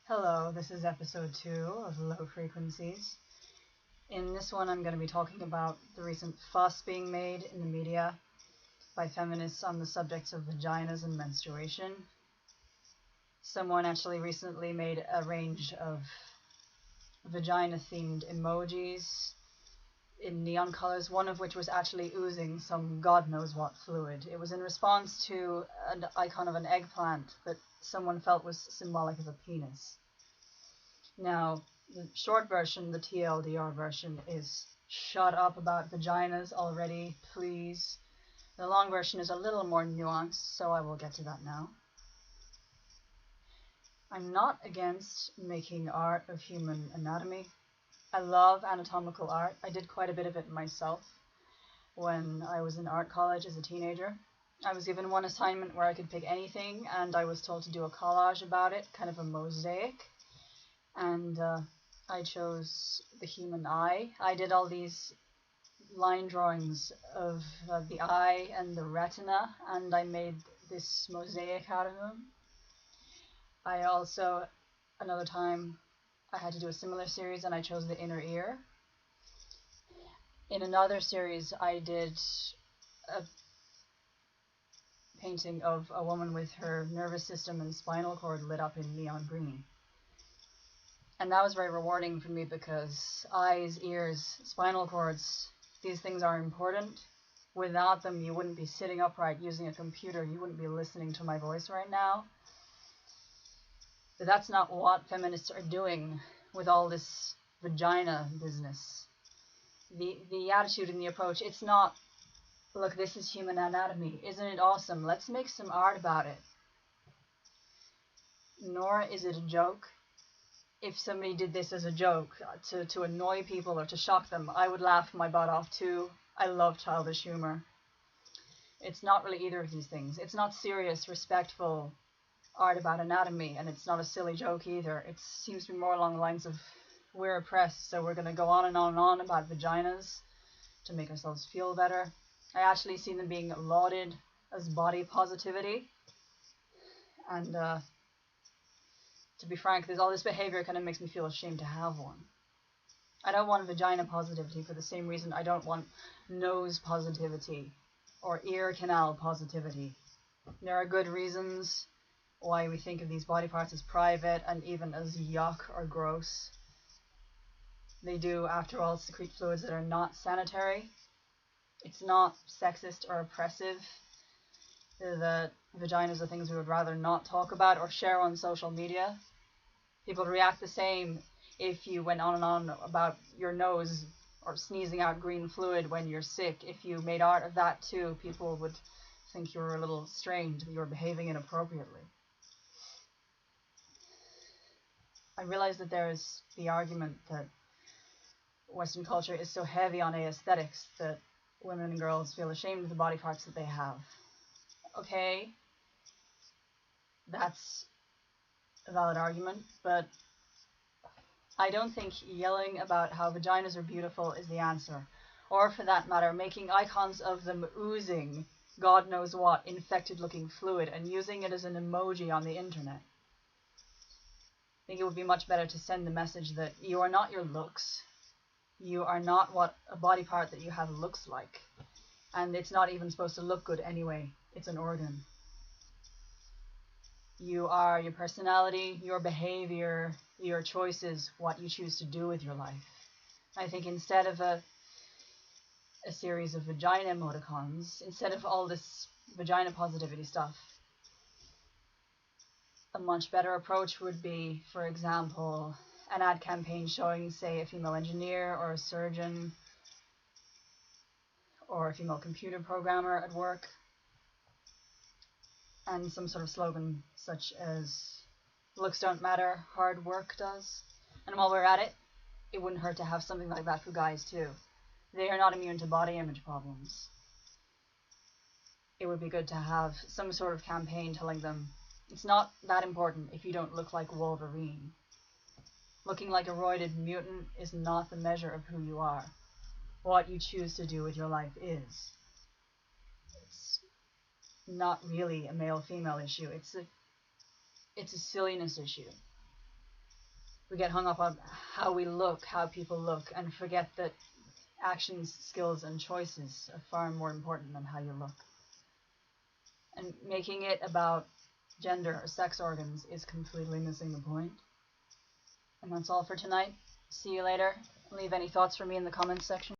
Hello, this is episode 2 of Low Frequencies. In this one, I'm going to be talking about the recent fuss being made in the media by feminists on the subjects of vaginas and menstruation. Someone actually recently made a range of vagina-themed emojis in neon colors, one of which was actually oozing some god knows what fluid. It was in response to an icon of an eggplant that someone felt was symbolic of a penis. Now, the short version, the TLDR version, is shut up about vaginas already, please. The long version is a little more nuanced, so I will get to that now. I'm not against making art of human anatomy. I love anatomical art. I did quite a bit of it myself when I was in art college as a teenager. I was given one assignment where I could pick anything, and I was told to do a collage about it, kind of a mosaic. And I chose the human eye. I did all these line drawings of the eye and the retina, and I made this mosaic out of them. I also, another time, I had to do a similar series, and I chose the inner ear. In another series, I did a painting of a woman with her nervous system and spinal cord lit up in neon green. And that was very rewarding for me because eyes, ears, spinal cords, these things are important. Without them, you wouldn't be sitting upright using a computer. You wouldn't be listening to my voice right now. But that's not what feminists are doing with all this vagina business. The attitude and the approach, it's not, look, this is human anatomy. Isn't it awesome? Let's make some art about it. Nor is it a joke. If somebody did this as a joke to annoy people or to shock them, I would laugh my butt off too. I love childish humor. It's not really either of these things. It's not serious, respectful art about anatomy, and it's not a silly joke either. It seems to be more along the lines of, we're oppressed, so we're going to go on and on and on about vaginas to make ourselves feel better. I actually see them being lauded as body positivity. And to be frank, there's all this behavior kind of makes me feel ashamed to have one. I don't want vagina positivity for the same reason I don't want nose positivity or ear canal positivity. There are good reasons why we think of these body parts as private and even as yuck or gross. They do, after all, secrete fluids that are not sanitary. It's not sexist or oppressive. The vaginas are things we would rather not talk about or share on social media. People react the same if you went on and on about your nose or sneezing out green fluid when you're sick. If you made art of that too, people would think you were a little strange, that you were behaving inappropriately. I realize that there is the argument that Western culture is so heavy on aesthetics that women and girls feel ashamed of the body parts that they have. Okay, that's a valid argument, but I don't think yelling about how vaginas are beautiful is the answer. Or for that matter, making icons of them oozing God knows what infected looking fluid and using it as an emoji on the internet. I think it would be much better to send the message that you are not your looks. You are not what a body part that you have looks like. And it's not even supposed to look good anyway. It's an organ. You are your personality, your behavior, your choices, what you choose to do with your life. I think instead of a series of vagina emoticons, instead of all this vagina positivity stuff, a much better approach would be, for example, an ad campaign showing, say, a female engineer or a surgeon or a female computer programmer at work, and some sort of slogan such as, looks don't matter, hard work does. And while we're at it, it wouldn't hurt to have something like that for guys too. They are not immune to body image problems. It would be good to have some sort of campaign telling them, it's not that important if you don't look like Wolverine. Looking like a roided mutant is not the measure of who you are. What you choose to do with your life is. It's not really a male-female issue. It's a silliness issue. We get hung up on how we look, how people look, and forget that actions, skills, and choices are far more important than how you look. And making it about gender or sex organs is completely missing the point. And that's all for tonight. See you later. Leave any thoughts for me in the comments section.